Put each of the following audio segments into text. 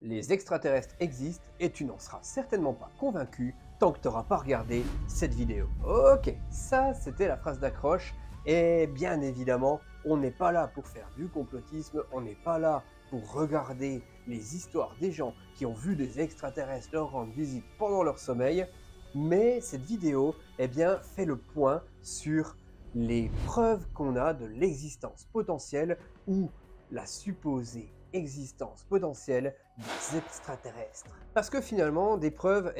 les extraterrestres existent et tu n'en seras certainement pas convaincu tant que tu n'auras pas regardé cette vidéo. Ok, ça c'était la phrase d'accroche et bien évidemment, on n'est pas là pour faire du complotisme, on n'est pas là pour regarder les histoires des gens qui ont vu des extraterrestres leur rendre visite pendant leur sommeil, mais cette vidéo fait le point sur les preuves qu'on a de l'existence potentielle ou la supposée existence potentielle des extraterrestres. Parce que finalement, des preuves,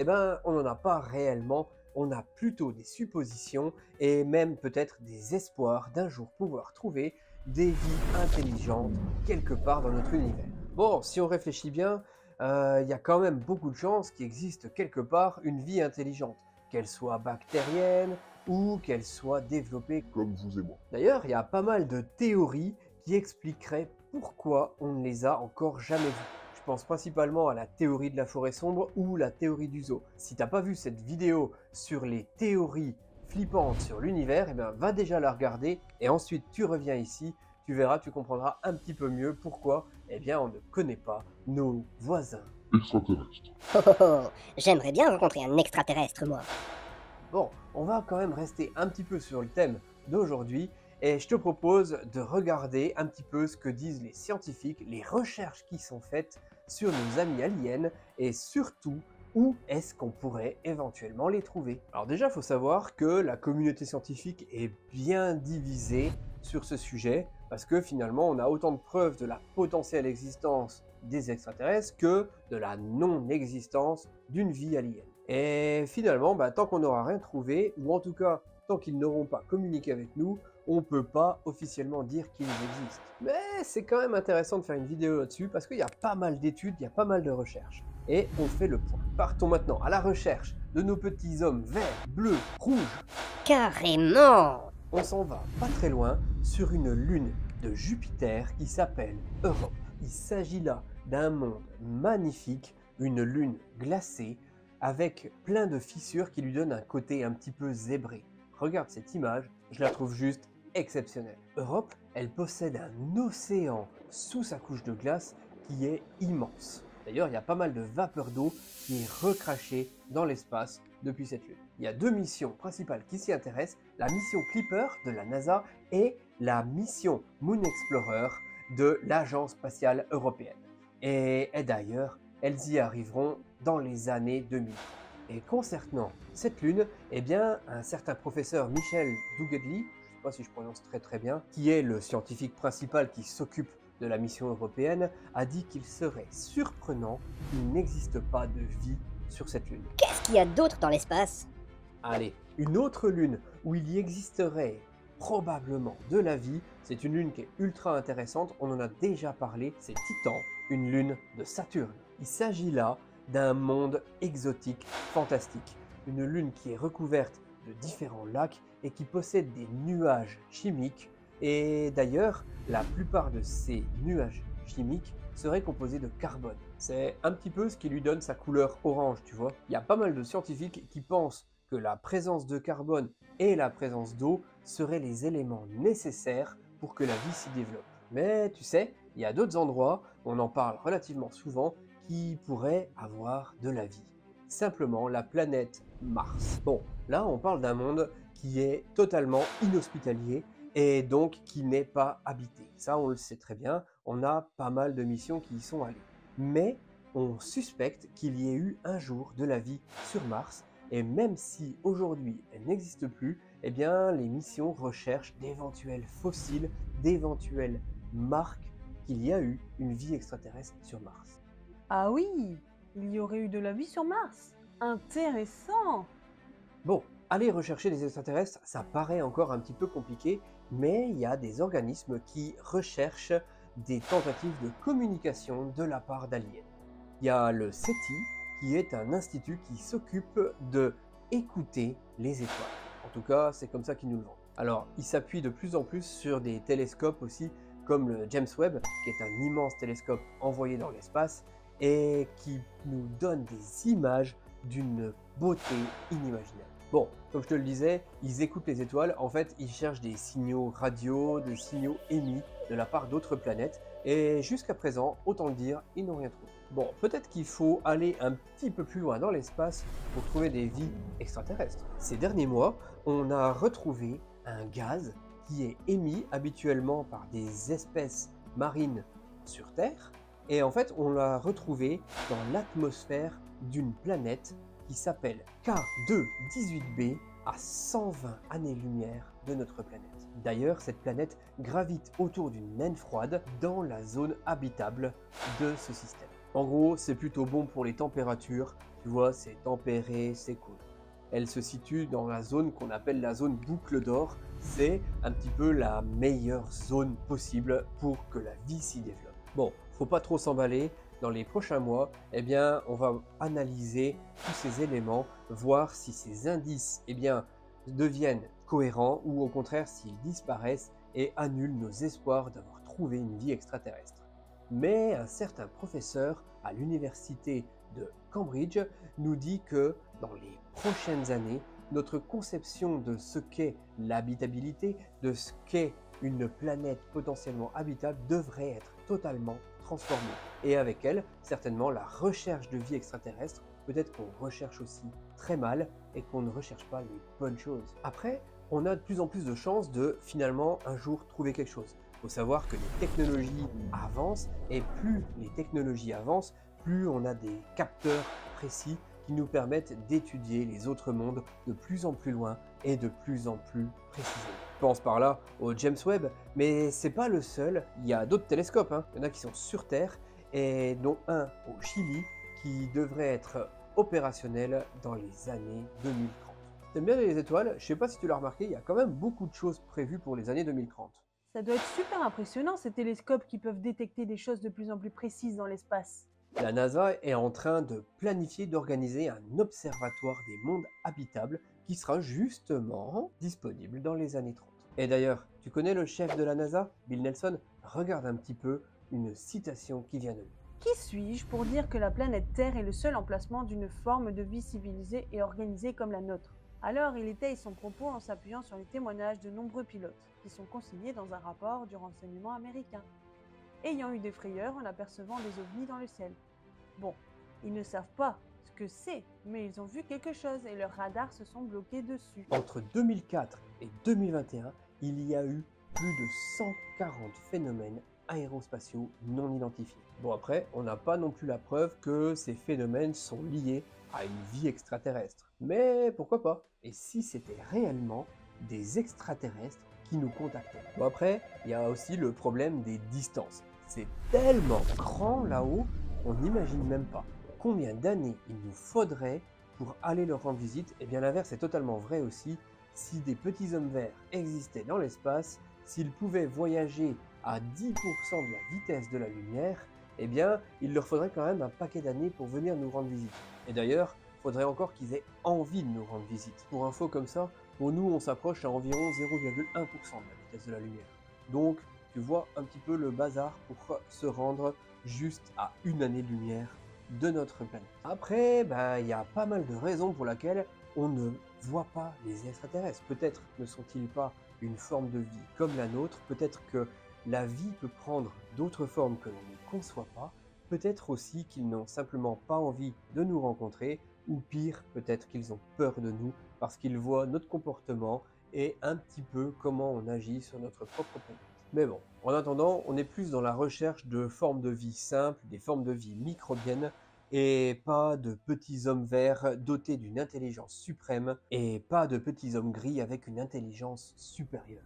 on n'en a pas réellement, on a plutôt des suppositions et même peut-être des espoirs d'un jour pouvoir trouver des vies intelligentes quelque part dans notre univers. Bon, si on réfléchit bien, il y a quand même beaucoup de chances qu'il existe quelque part une vie intelligente, qu'elle soit bactérienne ou qu'elle soit développée comme vous et moi. D'ailleurs, il y a pas mal de théories qui expliqueraient pourquoi on ne les a encore jamais vues. Je pense principalement à la théorie de la forêt sombre ou la théorie du zoo. Si t'as pas vu cette vidéo sur les théories flippantes sur l'univers, va déjà la regarder et ensuite tu reviens ici, tu verras, tu comprendras un petit peu mieux pourquoi on ne connaît pas nos voisins extraterrestres. J'aimerais bien rencontrer un extraterrestre, moi. Bon, on va quand même rester un petit peu sur le thème d'aujourd'hui et je te propose de regarder un petit peu ce que disent les scientifiques, les recherches qui sont faites sur nos amis aliens et surtout où est-ce qu'on pourrait éventuellement les trouver. Alors déjà, il faut savoir que la communauté scientifique est bien divisée sur ce sujet parce que finalement, on a autant de preuves de la potentielle existence des extraterrestres que de la non-existence d'une vie alien. Et finalement, tant qu'on n'aura rien trouvé, ou en tout cas, tant qu'ils n'auront pas communiqué avec nous, on ne peut pas officiellement dire qu'ils existent. Mais c'est quand même intéressant de faire une vidéo là-dessus parce qu'il y a pas mal d'études, il y a pas mal de recherches. Et on fait le point. Partons maintenant à la recherche de nos petits hommes verts, bleus, rouges. Carrément! On s'en va pas très loin sur une lune de Jupiter qui s'appelle Europe. Il s'agit là d'un monde magnifique, une lune glacée, avec plein de fissures qui lui donnent un côté un petit peu zébré. Regarde cette image, je la trouve juste exceptionnelle. Europe, elle possède un océan sous sa couche de glace qui est immense. D'ailleurs, il y a pas mal de vapeur d'eau qui est recrachée dans l'espace depuis cette lune. Il y a deux missions principales qui s'y intéressent, la mission Clipper de la NASA et la mission Moon Explorer de l'Agence spatiale européenne. Et d'ailleurs, elles y arriveront dans les années 2000. Et concernant cette lune, un certain professeur Michel Dougedli, je ne sais pas si je prononce très bien, qui est le scientifique principal qui s'occupe de la mission européenne, a dit qu'il serait surprenant qu'il n'existe pas de vie sur cette lune. Qu'est-ce qu'il y a d'autre dans l'espace? Allez, une autre lune où il y existerait probablement de la vie, c'est une lune qui est ultra intéressante, on en a déjà parlé, c'est Titan, une lune de Saturne. Il s'agit là d'un monde exotique fantastique, une lune qui est recouverte de différents lacs et qui possède des nuages chimiques et d'ailleurs la plupart de ces nuages chimiques seraient composés de carbone. C'est un petit peu ce qui lui donne sa couleur orange, tu vois. Il y a pas mal de scientifiques qui pensent que la présence de carbone et la présence d'eau seraient les éléments nécessaires pour que la vie s'y développe. Mais tu sais, il y a d'autres endroits, on en parle relativement souvent, qui pourraient avoir de la vie. Simplement la planète Mars. Bon, là on parle d'un monde qui est totalement inhospitalier et donc qui n'est pas habité. Ça on le sait très bien, on a pas mal de missions qui y sont allées. Mais on suspecte qu'il y ait eu un jour de la vie sur Mars et même si aujourd'hui elle n'existe plus, les missions recherchent d'éventuels fossiles, d'éventuelles marques qu'il y a eu une vie extraterrestre sur Mars. Ah oui, il y aurait eu de la vie sur Mars. Intéressant. Bon, aller rechercher des extraterrestres, ça paraît encore un petit peu compliqué, mais il y a des organismes qui recherchent des tentatives de communication de la part d'aliens. Il y a le SETI, qui est un institut qui s'occupe de écouter les étoiles. En tout cas, c'est comme ça qu'ils nous le vendent. Alors, il s'appuie de plus en plus sur des télescopes aussi, comme le James Webb, qui est un immense télescope envoyé dans l'espace et qui nous donne des images d'une beauté inimaginable. Bon, comme je te le disais, ils écoutent les étoiles, en fait ils cherchent des signaux radio, des signaux émis de la part d'autres planètes Et jusqu'à présent, autant le dire, ils n'ont rien trouvé. Bon, peut-être qu'il faut aller un petit peu plus loin dans l'espace pour trouver des vies extraterrestres. Ces derniers mois, on a retrouvé un gaz qui est émis habituellement par des espèces marines sur Terre. Et en fait, on l'a retrouvé dans l'atmosphère d'une planète qui s'appelle K2-18b à 120 années-lumière de notre planète. D'ailleurs, cette planète gravite autour d'une naine froide dans la zone habitable de ce système. En gros, c'est plutôt bon pour les températures. Tu vois, c'est tempéré, c'est cool. Elle se situe dans la zone qu'on appelle la zone boucle d'or. C'est un petit peu la meilleure zone possible pour que la vie s'y développe. Bon, faut pas trop s'emballer. Dans les prochains mois, eh bien, on va analyser tous ces éléments, voir si ces indices, eh bien, deviennent cohérents ou au contraire s'ils disparaissent et annulent nos espoirs d'avoir trouvé une vie extraterrestre. Mais un certain professeur à l'université de Cambridge nous dit que dans les prochaines années, notre conception de ce qu'est l'habitabilité, de ce qu'est une planète potentiellement habitable devrait être totalement transformée. Et avec elle, certainement la recherche de vie extraterrestre, peut-être qu'on recherche aussi très mal et qu'on ne recherche pas les bonnes choses. Après, on a de plus en plus de chances de finalement un jour trouver quelque chose. Il faut savoir que les technologies avancent et plus les technologies avancent, plus on a des capteurs précis qui nous permettent d'étudier les autres mondes de plus en plus loin et de plus en plus précisément. Je pense par là au James Webb, mais c'est pas le seul. Il y a d'autres télescopes, il y en a qui sont sur Terre, et dont un au Chili qui devrait être opérationnel dans les années 2030. T'aimes bien les étoiles? Je sais pas si tu l'as remarqué, il y a quand même beaucoup de choses prévues pour les années 2030. Ça doit être super impressionnant ces télescopes qui peuvent détecter des choses de plus en plus précises dans l'espace. La NASA est en train de planifier d'organiser un observatoire des mondes habitables qui sera justement disponible dans les années 30. Et d'ailleurs, tu connais le chef de la NASA, Bill Nelson? Regarde un petit peu une citation qui vient de lui. Qui suis-je pour dire que la planète Terre est le seul emplacement d'une forme de vie civilisée et organisée comme la nôtre? Alors il étaye son propos en s'appuyant sur les témoignages de nombreux pilotes, qui sont consignés dans un rapport du renseignement américain, ayant eu des frayeurs en apercevant des ovnis dans le ciel. Bon, ils ne savent pas ce que c'est, mais ils ont vu quelque chose et leurs radars se sont bloqués dessus. Entre 2004 et 2021, il y a eu plus de 140 phénomènes aérospatiaux non identifiés. Bon après, on n'a pas non plus la preuve que ces phénomènes sont liés à une vie extraterrestre. Mais pourquoi pas? Et si c'était réellement des extraterrestres qui nous contactaient? Bon après, il y a aussi le problème des distances. C'est tellement grand là-haut, on n'imagine même pas combien d'années il nous faudrait pour aller leur rendre visite. Et bien l'inverse est totalement vrai aussi. Si des petits hommes verts existaient dans l'espace, s'ils pouvaient voyager à 10% de la vitesse de la lumière, eh bien, il leur faudrait quand même un paquet d'années pour venir nous rendre visite. Et d'ailleurs, il faudrait encore qu'ils aient envie de nous rendre visite. Pour info comme ça, pour nous, on s'approche à environ 0,1% de la vitesse de la lumière. Donc, tu vois un petit peu le bazar pour se rendre juste à une année-lumière de notre planète. Après, il y a pas mal de raisons pour lesquelles on ne voit pas les extraterrestres. Peut-être ne sont-ils pas une forme de vie comme la nôtre, peut-être que la vie peut prendre d'autres formes que l'on ne conçoit pas, peut-être aussi qu'ils n'ont simplement pas envie de nous rencontrer, ou pire, peut-être qu'ils ont peur de nous parce qu'ils voient notre comportement et un petit peu comment on agit sur notre propre planète. Mais bon, en attendant, on est plus dans la recherche de formes de vie simples, des formes de vie microbiennes, et pas de petits hommes verts dotés d'une intelligence suprême, et pas de petits hommes gris avec une intelligence supérieure.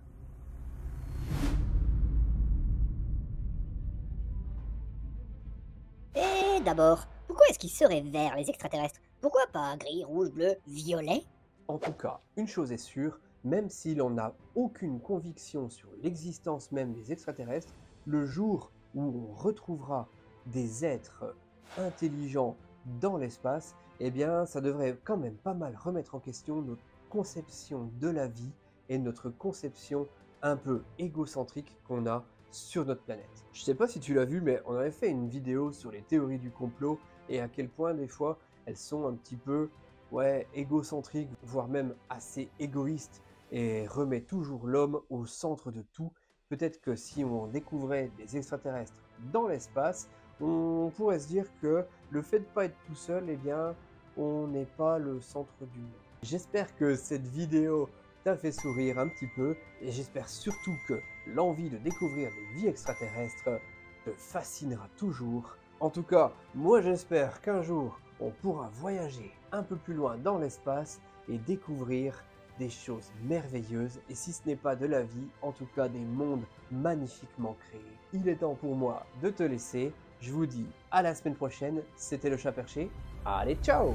Et d'abord, pourquoi est-ce qu'ils seraient verts, les extraterrestres? Pourquoi pas gris, rouge, bleu, violet? En tout cas, une chose est sûre, même si l'on n'a aucune conviction sur l'existence même des extraterrestres, le jour où on retrouvera des êtres intelligents dans l'espace, eh bien ça devrait quand même pas mal remettre en question notre conception de la vie et notre conception un peu égocentrique qu'on a sur notre planète. Je sais pas si tu l'as vu, mais on avait fait une vidéo sur les théories du complot et à quel point des fois elles sont un petit peu égocentriques, voire même assez égoïstes, et remet toujours l'homme au centre de tout. Peut-être que si on découvrait des extraterrestres dans l'espace, on pourrait se dire que le fait de ne pas être tout seul, eh bien, on n'est pas le centre du monde. J'espère que cette vidéo t'a fait sourire un petit peu et j'espère surtout que l'envie de découvrir des vies extraterrestres te fascinera toujours. En tout cas, moi j'espère qu'un jour on pourra voyager un peu plus loin dans l'espace et découvrir des choses merveilleuses et si ce n'est pas de la vie, en tout cas des mondes magnifiquement créés. Il est temps pour moi de te laisser. Je vous dis à la semaine prochaine. C'était le Chat Perché. Allez, ciao!